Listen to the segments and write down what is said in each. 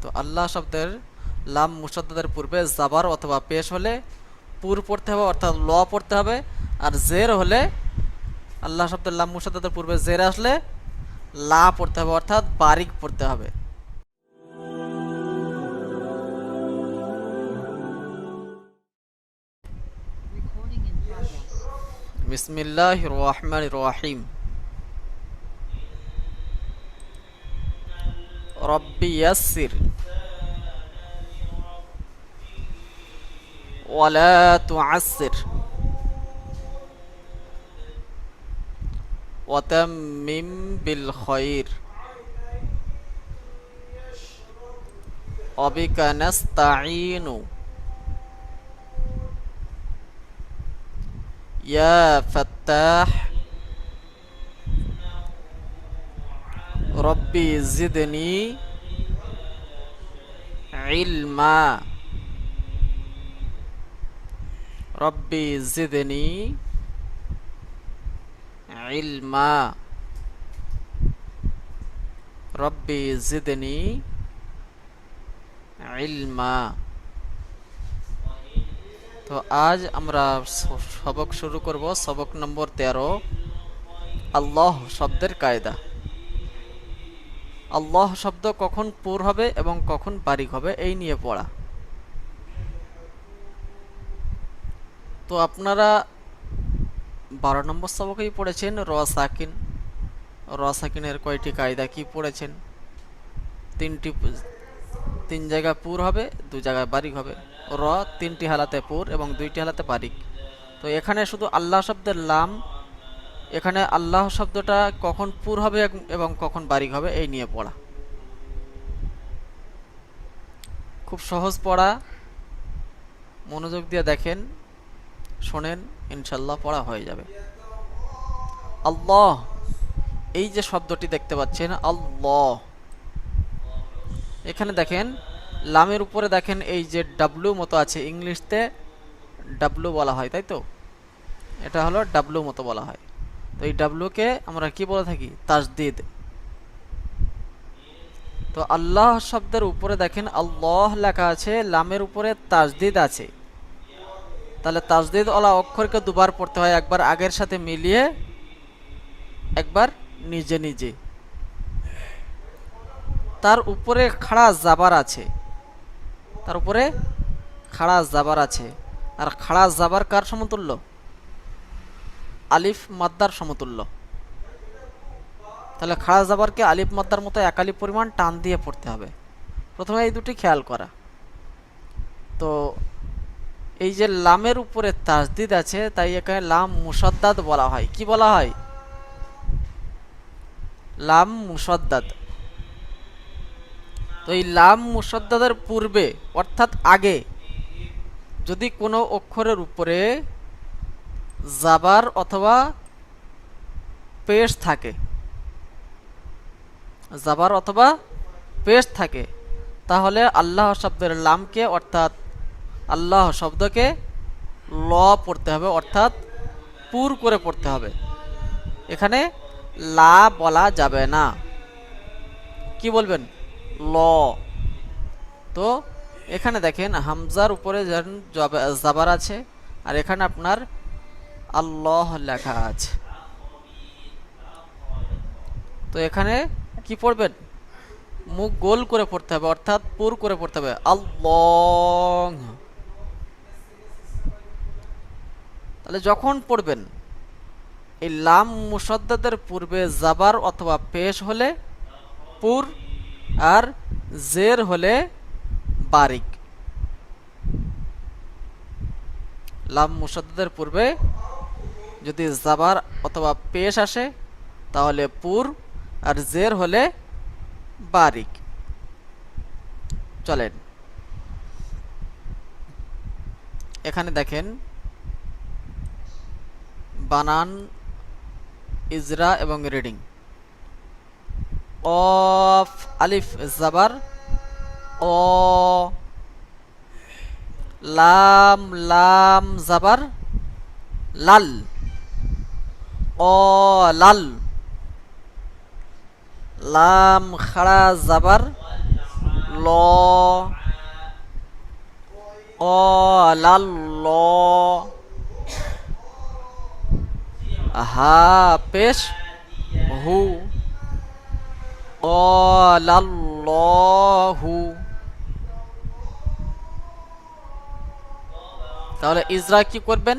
তো আল্লাহ শব্দের লাম মুসাদ্দাদের পূর্বে জাবার অথবা পেশ হলে পুর পড়তে হবে, অর্থাৎ ল পড়তে হবে। আর জের হলে, আল্লাহ শব্দের লাম মুসাদ্দাদের পূর্বে জের আসলে লা পড়তে হবে, অর্থাৎ বারিক পড়তে হবে। বিসমিল্লাহির রহমানির রহিম। রব্বি ইয়াসসির ওয়ালা তুআসসির ওয়াতাম্মিম বিল খায়র ওয়াবিকা নাস্তাঈনু ইয়া ফাত্তাহ রব্বি জিদনি ইলমা রব্বি জিদনি ইলমা রব্বি জিদনি ইলমা। তো আজ আমরা সবক শুরু করব, সবক নম্বর 13, আল্লাহ শব্দের কায়দা। আল্লাহ শব্দ কখন পুর হবে এবং কখন বারিক হবে এই নিয়ে পড়া। তো আপনারা 12 নম্বর সবকেই পড়েছেন র সাকিন। র সাকিনের কয়টি কায়দা কি পড়েছেন? তিন জায়গায় পুর হবে, 2 জায়গায় বারিক হবে। র 3টি হালাতে পুর এবং 2টি হালাতে বারিক। তো এখানে শুধু আল্লাহ শব্দের লাম, এখানে আল্লাহ শব্দটা কখন পুর হবে এবং কখন বারিক হবে এই নিয়ে পড়া। খুব সহজ পড়া, মনোযোগ দিয়ে দেখেন, শোনেন, ইনশাল্লাহ পড়া হয়ে যাবে। আল্লাহ, এই যে শব্দটি দেখতে পাচ্ছেন আল্লাহ, এখানে দেখেন লামের উপরে দেখেন এই যে ডাব্লু মতো আছে, ইংলিশতে ডাব্লু বলা হয়, তাই তো? এটা হলো ডাব্লু মতো বলা হয়। তো এই ডাব্লুকে আমরা কি বলে থাকি? তাসদিদ। তো আল্লাহ শব্দের উপরে দেখেন আল্লাহ লেখা আছে, লামের উপরে তাসদিদ আছে। তাহলে তাসদিদ ওয়ালা অক্ষরকে দুবার পড়তে হয়, একবার আগের সাথে মিলিয়ে, একবার নিজে নিজে। তার উপরে খাড়া জাবার আছে, তার উপরে খাড়া জাবার আছে। আর খাড়া জাবার কার সমতুল্য? আলিফ মাদ্দার সমতুল্য। তাহলে খাড়া জাবারকে আলিফ মাদ্দার মতো একালি পরিমাণ টান দিয়ে পড়তে হবে। প্রথমে এই দুটি খেয়াল করা। তো এই যে লামের উপরে তাসদিদ আছে, তাই এখানে লাম মুসাদ্দাদ বলা হয়। কি বলা হয়? লাম মুসাদ্দাদ। তো এই লাম মুসাদ্দাদের পূর্বে অর্থাৎ আগে যদি কোনো অক্ষরের উপরে জাবার অথবা পেশ থাকে, জাবার অথবা পেশ থাকে, তাহলে আল্লাহ শব্দের লামকে অর্থাৎ আল্লাহ শব্দকে ল পড়তে হবে, অর্থাৎ পুর করে পড়তে হবে। এখানে লা বলা যাবে না। কি বলবেন? ল। তো এখানে দেখেন হামজার উপরে জাবার আছে, আর এখানে আপনার আল্লাহ লেখা আছে। তো এখানে কি পড়বেন? মুখ গোল করে পড়তে হবে, অর্থাৎ পুর করে পড়তে হবে, আল্লাহ। তাহলে যখন পড়বেন এই লাম মুসাদ্দাদের পূর্বে জাবার অথবা পেশ হলে পুর, আর জের হলে বারিক। লাম মুসাদ্দাদের পূর্বে যদি জাবার অথবা পেশ আসে তাহলে পুর, আর জের হলে বারিক। চলেন এখানে দেখেন বানান, ইজরা এবং রিডিং। অফ আলিফ জাবার অ, লাম লাম জাবার লাল অ লাল, লাম খাড়া জাবার ল ল, ক্বালাল্লাহ, হা পেশ হু, ক্বালাল্লাহু। তাহলে ইজরা কি করবেন?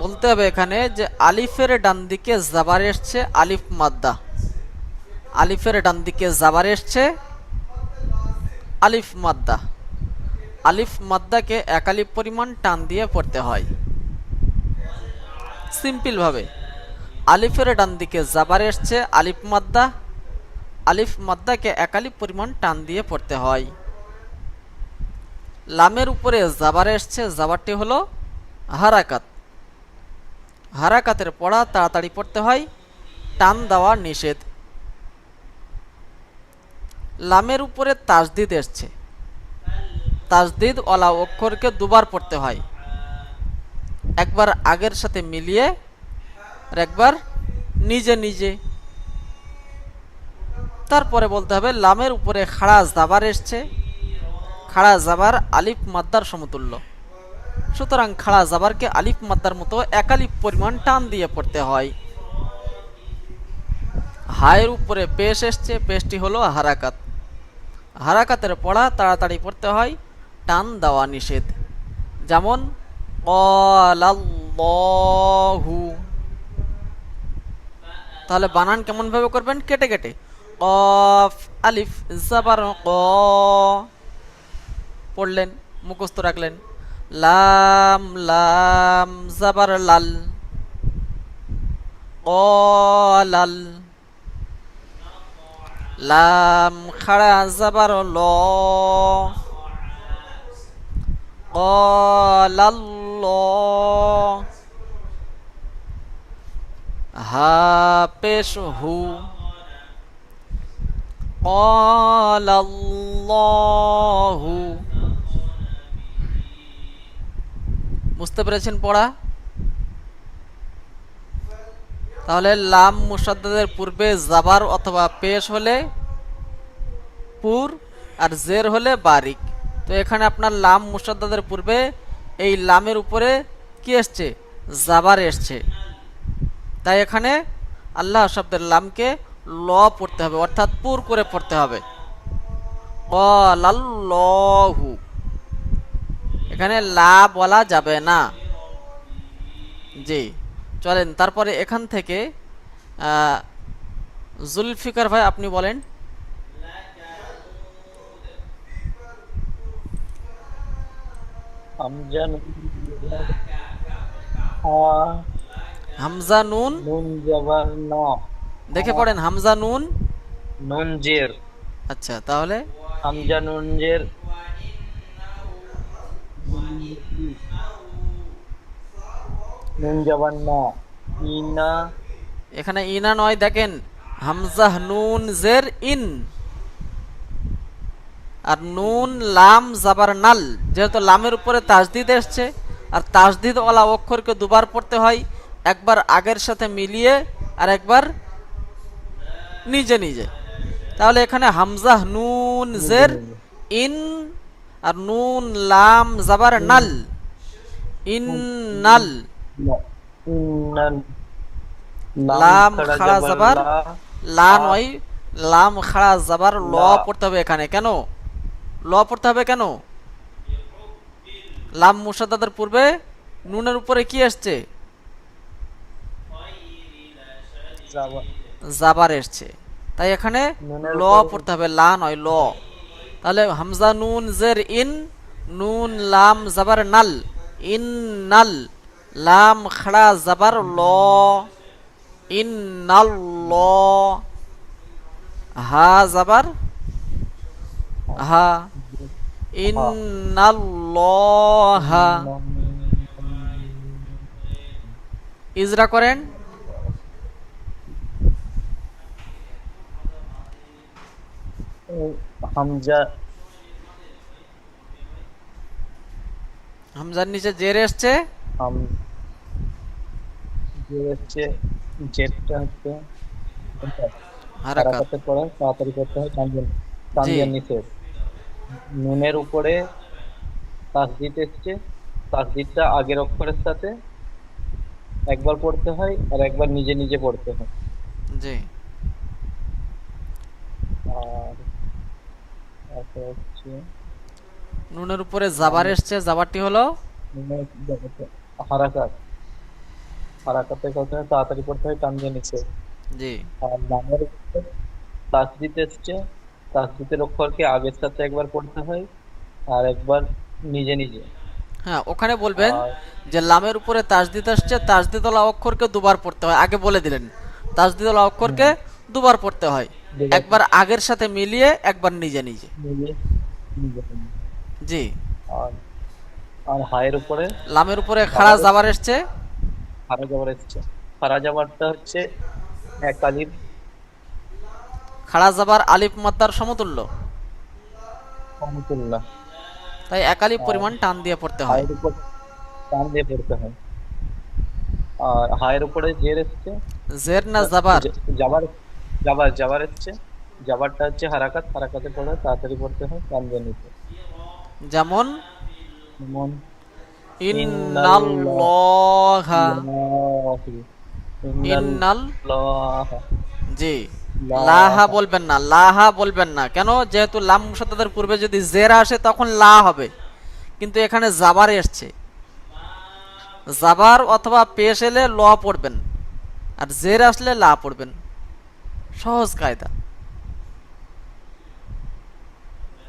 বলতে হবে এখানে যে আলিফের ডান দিকে জাবার এসছে আলিফ মাদ্দা, আলিফের ডান দিকে জাবার এসছে আলিফ মাদ্দা, আলিফ মাদ্দাকে এক আলিফ পরিমাণ টান দিয়ে পড়তে হয়। সিম্পল ভাবে আলিফের ডান দিকে জাবার এসছে আলিফ মাদ্দা, আলিফ মাদ্দাকে এক আলিফ পরিমাণ টান দিয়ে পড়তে হয়। লামের উপরে জাবার এসছে, জাবারটি হলো হারাকাত, হারাকাতের পড়া তাড়াতাড়ি পড়তে হয়, টান দেওয়া নিষেধ। লামের উপরে তাসদিদ এসছে, তাসদিদ ওয়ালা অক্ষরকে দুবার পড়তে হয়, একবার আগের সাথে মিলিয়ে আর একবার নিজে নিজে। তারপরে বলতে হবে লামের উপরে খাড়া জাবার এসছে, খাড়া জাবার আলিফ মাদ্দার সমতুল্য, সুতরাং খাড়া জাবারকে আলিফ মাদ্দার মতো এক আলিফ পরিমাণ টান দিয়ে পড়তে হয়। হায়ের উপরে পেশ এসছে, পেশটি হলো হারাকাত, হারাকাতের পড়া তাড়াতাড়ি পড়তে হয়, টান দেওয়া নিষেধ। যেমন ক্বালাল্লাহু, তাহলে বানান কেমন ভাবে করবেন? কেটে কেটে, কফ আলিফ জাবার ক পড়লেন, মুখস্থ রাখলেন। লাম লাম জাবার লাল, ক্বালাল, লাম খাড়া জাবার ল, ক্বালাল্লাহ, হা পেশ হু, ক্বালাল্লাহু। বুঝতে পেরেছেন পড়া? তাহলে লাম মুসাদ্দাদের পূর্বে জাবার অথবা পেশ হলে পুর আর জের হলে বারিক। তো এখানে আপনার লাম মুসাদ্দাদের পূর্বে এই লামের উপরে কি এসছে? জাবার এসছে, তাই এখানে আল্লাহ শব্দের লামকে ল পড়তে হবে, অর্থাৎ পুর করে পড়তে হবে। ক্বালাল্লাহু, এখানে লা বলা যাবে না। জি চলেন, তারপরে এখান থেকে জুলফিকার ভাই আপনি বলেন। হামজা নুন, নুন জবর ন, দেখে পড়েন হামজা নুন, নুন জের, আচ্ছা তাহলে হামজা নুন জের, নুন জবর ন, ইনা, এখানে ইনা নয়, দেখেন হামজা নুন জের ইন, আর নুন লাম জাবার নাল, যেহেতু লামের উপরে তাসদিদ এসছে আর তাসদিদ ওয়ালা অক্ষরকে দুবার পড়তে হয়, একবার আগের সাথে মিলিয়ে আর একবার নিজে নিজে। তাহলে এখানে হামজা নুন জের ইন আর নুন লাম জাবার নাল, ইন নাল, ইন্নান, লাম খাড়া জাবার লা নয়, লাম খাড়া জাবার ল পড়তে হবে এখানে। কেন ল পড়তে হবে? কেন? লাম মুসাদ্দাদের পূর্বে নুনের উপরে কি আসছে? জাবার এসছে, তাই এখানে ল পড়তে হবে, লা নয় ল। তাহলে হামজা নুন জের ইন, নুন লাম জাবার নাল, ইন নাল, লাম খাড়া জাবার ল, ইন নাল ল, হা জাবার হা, ইন্নাল্লাহা। ইজরা করেন। হামজা, হামজার নিচে জের এসছে, জেরটা হচ্ছে হারাকাত। হারাকাতে পড়ে তাড়াতাড়ি করতে হয় টান জি। দিয়ে নিচে। নুনের উপরে তাসদিদ এসছে, তাসদিদটা আগের অক্ষরের সাথে একবার পড়তে হয় আর একবার নিজে নিজে পড়তে হয়। জি। আর তারপর হচ্ছে নুনের উপরে জাবার লামের এসছে, জাবারটি হলো নুনের জায়গাতে হারাকাত, হারাকাতে করতে হয় তাড়াতাড়ি পড়তে হয় টান দিয়ে নিচে। জি। আর লামের উপরে তাসদিদ এসছে, তাসদিদের অক্ষরকে আগের সাথে একবার পড়তে হয় আর একবার নিজে নিজে। হ্যাঁ, ওখানে বলবেন আর যে লামের উপরে তাসদিদ আসছে, তাসদিদওয়ালা অক্ষরকে দুবার পড়তে হয়, আগে বলে দিলেন তাসদিদওয়ালা হুম, অক্ষরকে দুবার পড়তে হয়, দুবার একবার আগের সাথে মিলিয়ে একবার নিজে নিজে। নিজে নিজে নিজে। জি। আর আর হায়ের উপরে লামের উপরে খাড়া জাবার জাবার এসছে, খারা জাবার এসছে। খারা জাবারটা হচ্ছে এক আলিফ খাড়া জাবার আলিফ মাদ্দার সমতুল্য, সমতুল্য। তাই এক আলিফ আর পরিমাণ টান দিয়ে পড়তে হয়। হায়ের উপর টান দিয়ে পড়তে হয়। আর হায়ের উপরে জের এসছে, জের না জাবার? জাবার জাবার জাবার এসছে। জাবারটা হচ্ছে হারাকাত, হারাকাতে পড়ে তাড়াতাড়ি পড়তে হয় টান দিয়ে নিতে। যেমন যেমন ইন্নাল্লাহা। ইন্নাল্লাহি ইন্নাল, ইন্নাল্লাহ জি। লাহা লাহা বলবেন না, লাহা বলবেন না কেন? যেহেতু লাম মুসাদ্দাদের পূর্বে যদি জের আসে তখন লা হবে, কিন্তু এখানে জাবার এসছে, জাবার অথবা পেশ এলে ল পড়বেন, আর জের আসলে লা পড়বেন। সহজ কায়দা।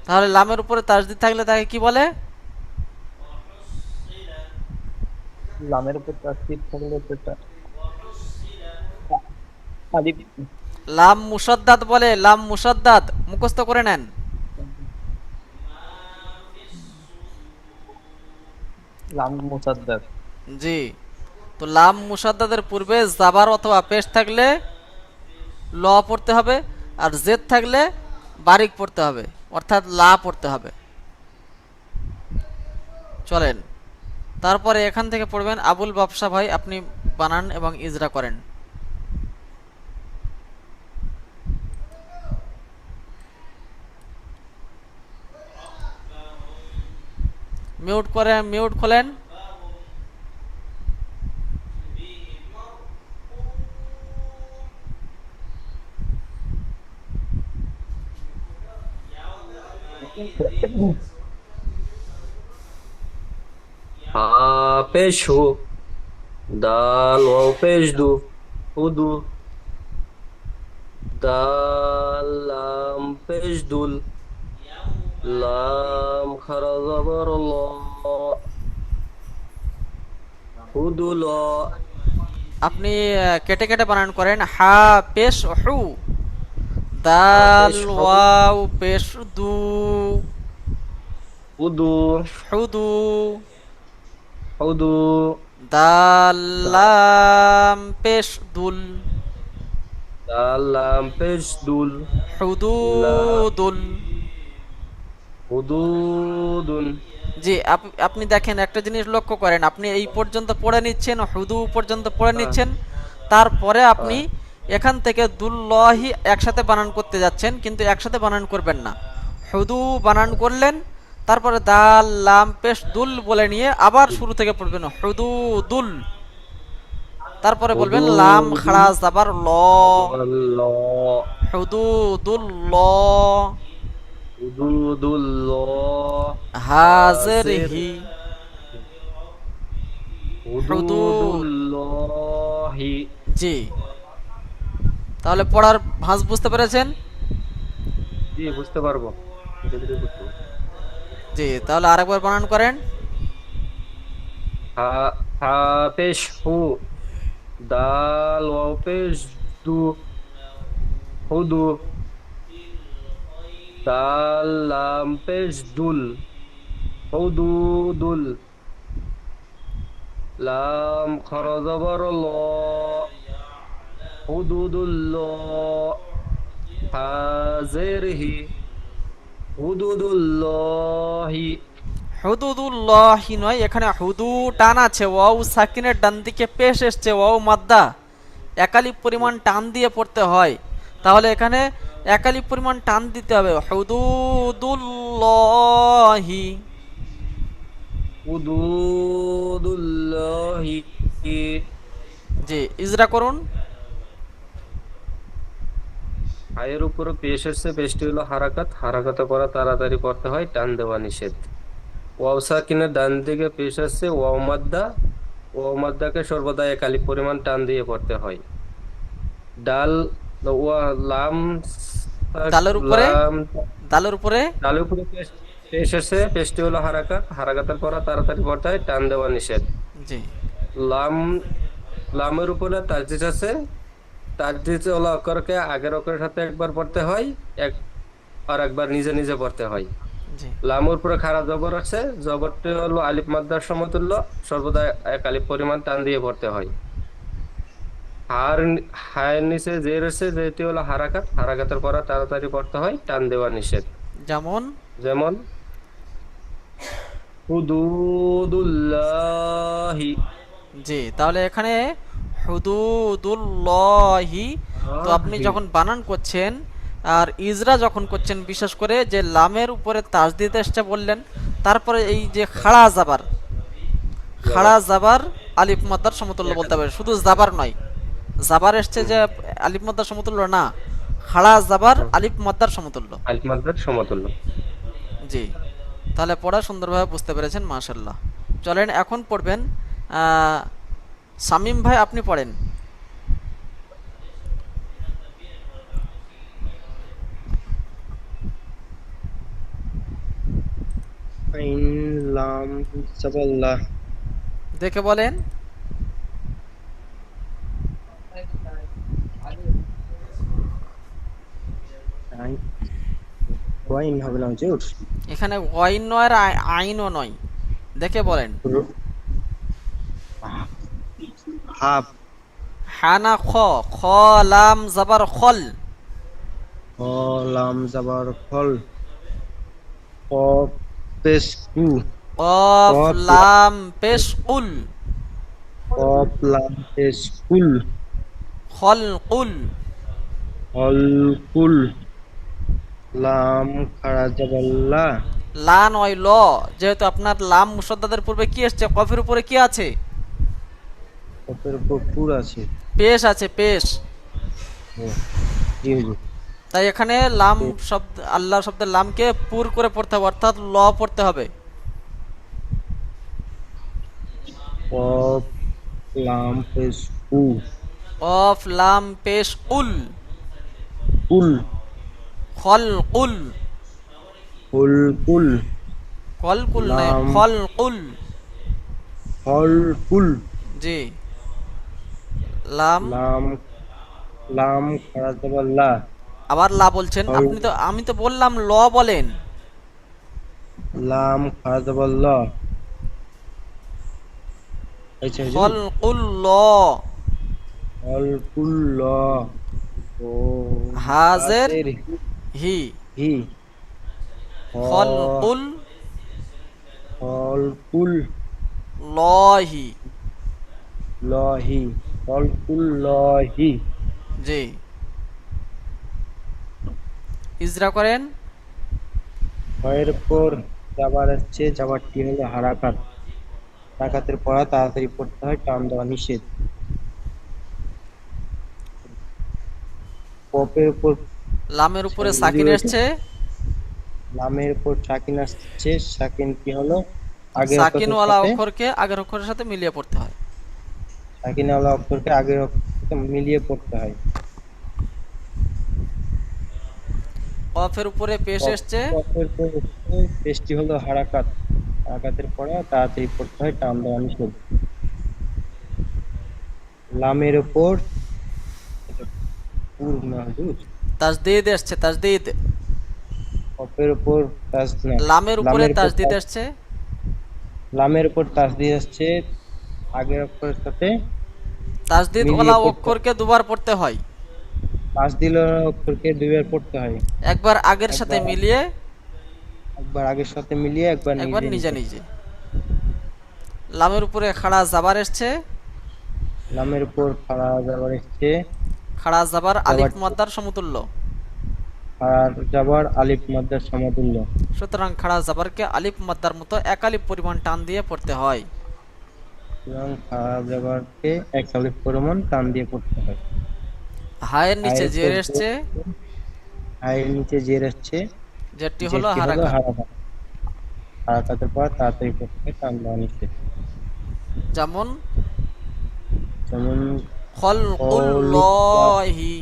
তাহলে লামের উপরে তাসদিদ থাকলে তাকে কি বলে? লামের উপর তাসদিদ থাকলে সেটা আলিফ লাম মুসাদ্দাদ বলে, লাম মুসাদ্দাদ মুখস্থ করে নেন। লাম মুসাদ্দাদ। জি। তো লাম মুসাদ্দাদের পূর্বে জাবার অথবা পেশ থাকলে ল পড়তে হবে, আর জেদ থাকলে বারিক পড়তে হবে, অর্থাৎ লা পড়তে হবে। চলেন, তারপরে এখান থেকে পড়বেন আবুল বাদশা ভাই, আপনি বানান এবং ইজরা করেন। মিউট করে, মিউট খোলেন। হা পেশ হু, দাল ওয়াও পেশ দু, হুদু, দাল লাম পেশ দুল, লাম খারা জাবার ল, হুদু ল। আপনি কেটে কেটে বানান করেন। হা পেশ হু, হা দাল পেশ হু, ওয়াও পেশ দু, হুদু, হুদু, হুদু, দাল দা- লাম পেশ দুল, দাল লাম পেশ দুল, লা হুদুদুল। হুদুদুন। জি। আপনি দেখেন, একটা জিনিস লক্ষ্য করেন, আপনি এই পর্যন্ত পড়ে নিচ্ছেন, হুদু পর্যন্ত পড়ে হ্যাঁ, নিচ্ছেন, তারপরে আপনি হ্যাঁ, এখান থেকে দুল্লাহি একসাথে বানান করতে যাচ্ছেন, কিন্তু একসাথে বানান করবেন না। হুদু বানান করলেন, তারপরে দাল লাম পেশ দুল বলে নিয়ে আবার শুরু থেকে পড়বেন হুদু দুল, তারপরে বলবেন লাম হুদুদুন, খাড়া জাবার ল, জাবার ল, হুদু দুল ল, হুদুদুল ল, হাজের হাজের হি, হুদু। হুদুদুল্লাহি। জি। তাহলে পড়ার ভাঁজ বুঝতে পেরেছেন? জি, বুঝতে পারবো, ধীরে ধীরে বুঝতে পারবো। জি। তাহলে আরেকবার বানান করেন। হা হা পেশ হু, দাল ওয়াও পেশ দু, হুদু, দাল লাম পেশ দুল, হুদুদুল, লাম খারা জাবার ল, হুদুদুল, হাজের হি, হুদুদুল্লাহি। হুদুদুল্লাহি নয়, এখানে হুদু টান আছে, ওয়াও সাকিনের ডান দিকে পেশ এসছে, ওয়াও মাদ্দা, একালিপ পরিমাণ টান দিয়ে পড়তে হয়। তাহলে এখানে একালিপ পরিমাণ টান দিতে হবে, হুদুদুল্লাহি। হুদুদুল্লাহি। জি, ইজরা করুন। হায়ের উপরে পেশ এসছে, পেশটি হলো হারাকাত, হারাকাতে পড়া তাড়াতাড়ি পড়তে হয়, টান দেওয়া নিষেধ। ওয়াও সাকিনের ডান দিকে পেশ আসছে ওয়াও মাদ্দা, ওয়াও মাদ্দাকে সর্বদা এক আলিফ পরিমাণ টান দিয়ে পড়তে হয়। ডাল ওয়া লাম দালের উপরে, লাম দালের উপরে। ডালের উপরে পেশ পেশ আসছে, পেশটি হলো হারাকাত, হারাকাতের পড়া তাড়াতাড়ি পড়তে হয়, টান দেওয়া নিষেধ। জি, লাম লামের উপরে তাসদিদ আছে, তাসদিদ হলো অক্ষরকে আগের অক্ষরের সাথে একবার পড়তে হয়, এক আর একবার নিজে নিজে পড়তে হয়। জি, লামের উপরে খাড়া জবর আছে, জবরটি হলো আলিফ মাদ্দার সমতুল্য, সর্বদা এক আলিফ পরিমাণ টান দিয়ে পড়তে হয়। হার হায়ের নিচে জের আছে, যেটি হলো হারাকাত, হারাকাতের পড়া তাড়াতাড়ি পড়তে হয়, টান দেওয়া নিষেধ। যেমন। যেমন হুদুদুল্লাহি। জি, তাহলে এখানে হুদুদুল্লাহি, তো আপনি যখন বানান করছেন আর ইজরা যখন করছেন, বিশেষ করে যে লামের উপরে তাসদিদ এসছে বললেন, তারপরে এই যে খাড়া জাবার, খাড়া জাবার আলিফ মাদ্দার সমতুল্য বলতে হবে, শুধু জাবার নয়। জাবার এসছে যে আলিফ মাদ্দার সমতুল্য না, খাড়া জাবার আলিফ মাদ্দার সমতুল্য। আলিফ মাদ্দার সমতুল্য। জি, তাহলে পড়া সুন্দরভাবে বুঝতে পেরেছেন, মাশাল্লাহ। চলেন এখন পড়বেন, শামীম ভাই আপনি পড়েন। আইন লাম সাবাল্লাহ। দেখে বলেন। ওয়াইন হবে না হুজুর? এখানে ওয়াইন নয় আর আইনও নয়, দেখে বলেন। হাফ। হানা খ, খ লাম জাবার খল। খ লাম জাবার খল। কফ পেশ কু। কফ লাম পেশ কুল। কফ লাম পেশ কুল। খল কুল। হল কুল। লাম খাড়া জাবাল্লা। লা নয় ল, যেহেতু আপনার লাম মুসাদ্দাদের পূর্বে কি এসছে, কফের উপরে কি আছে? কফের উপর পুর আছে। পেশ আছে, পেশ। ও, জি হুজুর। তাই এখানে লাম শব্দ, আল্লাহ শব্দের লামকে পুর করে পড়তে হবে, অর্থাৎ ল পড়তে হবে। কফ লাম পেশ কু। কফ লাম পেশ কুল। কুল। খল কুল। হল কুল। কল কুল নয়, লাম খল কুল। হল কুল। জি, লাম। লাম লাম খাড়া জাবাল্লা। আবার লা বলছেন হল আপনি, তো আমি তো বললাম ল বলেন। লাম খাড়া জাবাল্লা। আচ্ছা হুজুর। খল কুল ল। হল কুল ল। ও হাজের হাজের হি। হি। খল কুল হল কুল লহি। লহি। হল কুল লহি। জি, ইজরা করেন। এর পর যাবার আসছে, যাবারটি হলো হারাকাত, হারাকাতের পড়া তাড়াতাড়ি পড়তে হয়, টান দেওয়া নিষেধ। কপের উপর লামের উপরে সাকিন এসছে, লামের উপর সাকিন আসছে, সাকিনটি হলো আগের অক্ষরের সাকিনওয়ালা সাথে, অক্ষরকে আগের অক্ষরের সাথে মিলিয়ে পড়তে হয়। সাকিনওয়ালা অক্ষরকে আগের অক্ষরের সাথে মিলিয়ে পড়তে হয়। কফের উপরে পেশ এসছে, কপের উপর পেশটি হলো হারাকাত, হারাকাতের পড়া তাড়াতাড়ি পড়তে হয়, টান দেওয়া নিষেধ। লামের উপর পুর না হুজুর, তাজদিদ এসছে, তাজদিদ। কপের উপর না, লামের উপরে লামের উপর তাজদিদ এসছে, লামের উপর তাসদিদ আসছে, আগের অক্ষরের সাথে তাজদিদ মিলিয়ে ওয়ালা পড়তে, অক্ষরকে দুবার পড়তে হয়। তাসদিল অক্ষরকে দুইবার পড়তে হয়, একবার আগের সাথে একবার মিলিয়ে, একবার আগের সাথে মিলিয়ে, একবার একবার নিজে নিজে নিজে। নিজে। লামের উপরে খাড়া জাবার এসছে, লামের উপর খাড়া যাবার এসছে, খাড়া জাবার আলিফ জাবারটি মাদ্দার সমতুল্য। আর জাবার আলিফ মাদ্দার সমতুল্য। সুতরাং খাড়া জাবারকে আলিফ মাদ্দার মতো এক আলিফ পরিমাণ টান দিয়ে পড়তে হয়। এবং জাবারকে এক আলিফ পরিমাণ টান দিয়ে পড়তে হয়। হায়ের নিচে হায়ের জের উপর এসছে, হায়ের নিচে জের আসছে, যেটি হলো যেটি হলো হারাকাত। হারাকাত। হারাকাতের পর তাড়াতাড়ি পড়তে হয়, টান দেওয়া নিষেধ। যেমন যেমন খলকুল্লাহি।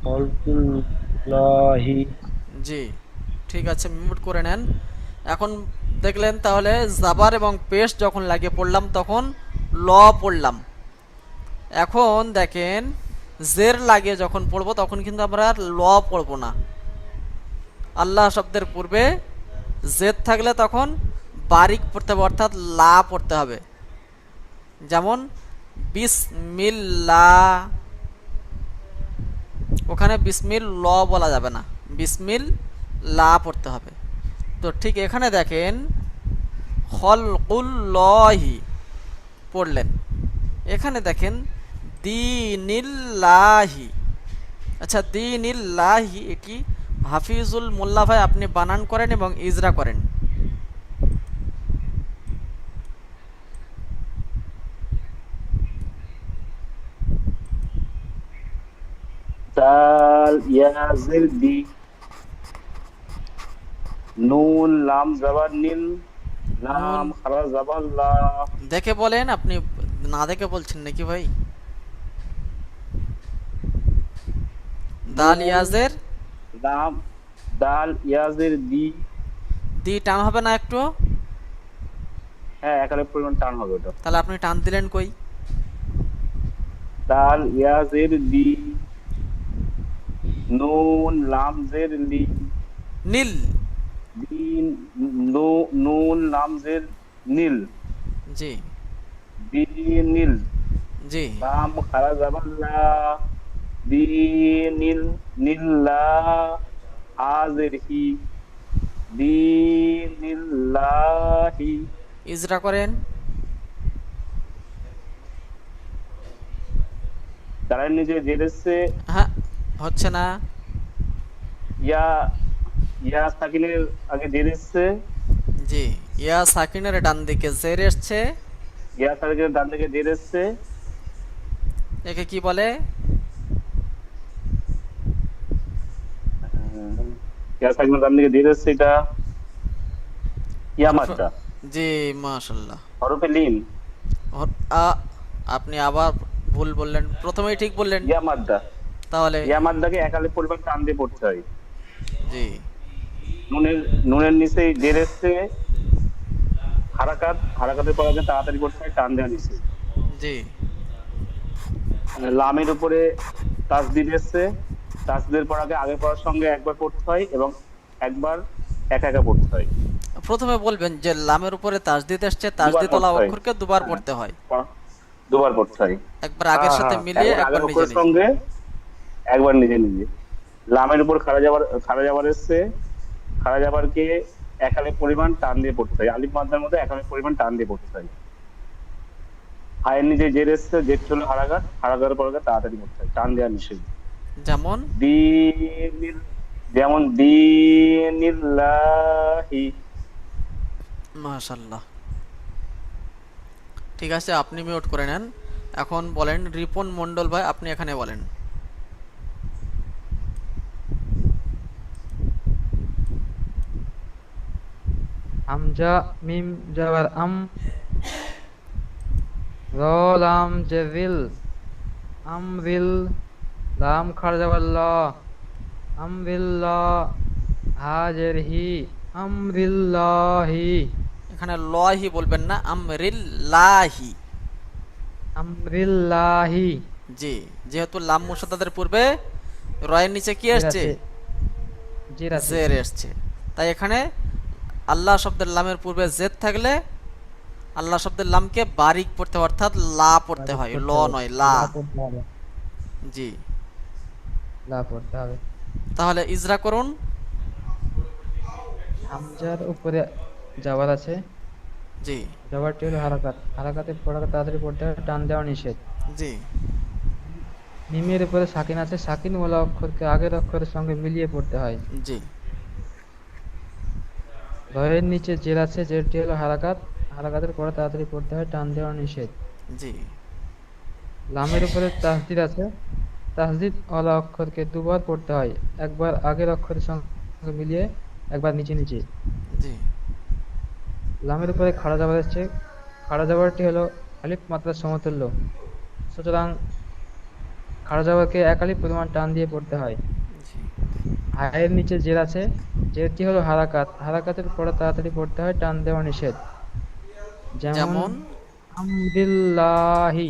খলকুল্লাহি। জি, ঠিক আছে, মিউট করে নেন। এখন দেখলেন তাহলে জাবার এবং পেশ যখন লাগিয়ে পড়লাম তখন ল পড়লাম। এখন দেখেন জের লাগিয়ে যখন পড়বো তখন কিন্তু আমরা আর ল পড়বো না। আল্লাহ শব্দের পূর্বে জেদ থাকলে তখন বারিক পড়তে হবে, অর্থাৎ লা পড়তে হবে। যেমন বিসমিল্লাহ, ওখানে বিসমিল ল বলা যাবে না, বিসমিল লা পড়তে হবে। তো ঠিক এখানে দেখেন খলকুল্লাহি পড়লেন, এখানে দেখেন দীনিল্লাহি। আচ্ছা, দীনিল্লাহি এটি হাফিজুল মোল্লা ভাই আপনি বানান করেন এবং ইজরা করেন। দাল ইয়া জের দি, নুন লাম জাবার নীল, নুন লাম খারা জাবার লা। দেখে বলেন, আপনি না দেখে বলছেন নাকি ভাই? দাল নুন ইয়াজের লাম, দাল ইয়া জের দি। দি টান হবে না একটু? হ্যাঁ, এক আলিফ পরিমাণ টান হবে ওটা। তাহলে আপনি টান দিলেন কই? দাল ইয়া জের দি, নুন লাম জের লি, নীল। দিন, নুন লাম জের নীল, জি দি নীল, জি লাম খারা জাবার লা, দি নীল, নীল্লা, হাজের হি, দীনিল্লাহি। ইজরা করেন। তারা নিজে জেরেছে হ্যাঁ, হচ্ছে না। ইয়া, ইয়া সাকিনের আগে জেরেছে, জি, ইয়া সাকিনের ডান দিকে জের এসছে, ইয়া সাকিনের ডান দিকে জেরেছে। একে কি বলে? ইয়া সাকিনের ডান দিকে জেরেছে, এটা ইয়া মাদ্দা, জি, মাশাল্লাহ। হরফে লিন, আপনি আবার ভুল বললেন, প্রথমেই ঠিক বললেন। ইয়া মাদ্দা। তাহলে ইয়া মাদ্দাকে এক আলিফ পরিমাণ টান দিয়ে পড়তে হয়। জি নুনের, নুনের নিচে জেরেছে হারাকাত, হারাকাতের পর আগে তাড়াতাড়ি পড়তে হয়, টান দেওয়া নিচে। জি লামের উপরে তাসদিদ এসছে, তাসদিদের পর আগে আগে পড়ার সঙ্গে একবার পড়তে হয় এবং একবার একা একা পড়তে হয়। প্রথমে বলবেন যে লামের উপরে তাসদিদ এসছে, দুবার তাসদিদ ওলা পড়তে হয়। অক্ষরকে দুবার হ্যাঁ, পড়তে হয়, দুবার পড়তে হয়। একবার আগের সাথে মিলিয়ে একবার একবার আগের নিজে অক্ষরের নিজে। সঙ্গে একবার নিজে নিজে। লামের উপর খাড়া যাবার, খাড়া যাবার এসছে, খাড়া যাবারকে এক আলিফ পরিমাণ টান দিয়ে পড়তে হয়, আলিফ মাদ্দার মতো এক আলিফ পরিমাণ টান দিয়ে পড়তে হয়। হায়ের নিচে জের এসছে, জের হলো হারাকাত, হারাকাতের পর আগে তাড়াতাড়ি পড়তে হয়, টান দেওয়া নিষেধ। যেমন দীনিল, যেমন দীনিল্লাহি। মাশাল্লাহ, ঠিক আছে, আপনি মিউট করে নেন। এখন বলেন রিপন মন্ডল ভাই, আপনি এখানে বলেন। হামজা মিম জাবার র লাম জেরিল, আমরিল, লাম খার জাবার ল, আমরিল্লাহ, হাজের হি, আমরিল্লাহি। এখানে লহি বলবেন না, আমরিল্লাহি। আমরিল্লাহি। জি, যেহেতু লাম মুসাদ্দাদের পূর্বে রয়ের নিচে কি আসছে? জিরাতে। জের এসছে, তাই এখানে আল্লাহ শব্দের লামের পূর্বে জেদ থাকলে আল্লাহ শব্দের লামকে বারিক পড়তে হয়, অর্থাৎ লা পড়তে হয়, ল নয়, লা। পড়তে হবে, জি, লা পড়তে হবে। তাহলে ইজরা করুন। হামজার উপরে জাবার আছে, জি জাবারটি হলো হারাকাত, হারাকাতের পড়াকে তাড়াতাড়ি পড়তে হবে, টান দেওয়া নিষেধ। জি মিমের উপরে সাকিন আছে, সাকিন ওয়ালা অক্ষরকে আগের অক্ষরের সঙ্গে মিলিয়ে পড়তে হয়। জি রয়ের নিচে জের আছে, জেরটি হলো হারাকাত, হারাকাতের পরে তাড়াতাড়ি পড়তে হয়, টান দেওয়া নিষেধ। জি লামের উপরে তাসদিদ আছে, তাসদিদ ওয়ালা অক্ষরকে দুবার পড়তে হয়, একবার আগের অক্ষরের সঙ্গে মিলিয়ে, একবার নিচে নিচে। জি লামের উপরে খাড়া জাবার এসছে, খাড়া জাবারটি হলো আলিফ মাত্রার সমতুল্য, সুতরাং খাড়া জাবারকে এক আলিফ পরিমাণ টান দিয়ে পড়তে হয়। জি হায়ের নিচে জের আছে, জেরটি হলো হারাকাত, হারাকাতের পরে তাড়াতাড়ি পড়তে হয়, টান দেওয়া নিষেধ। যেমন যেমন আমরিল্লাহি,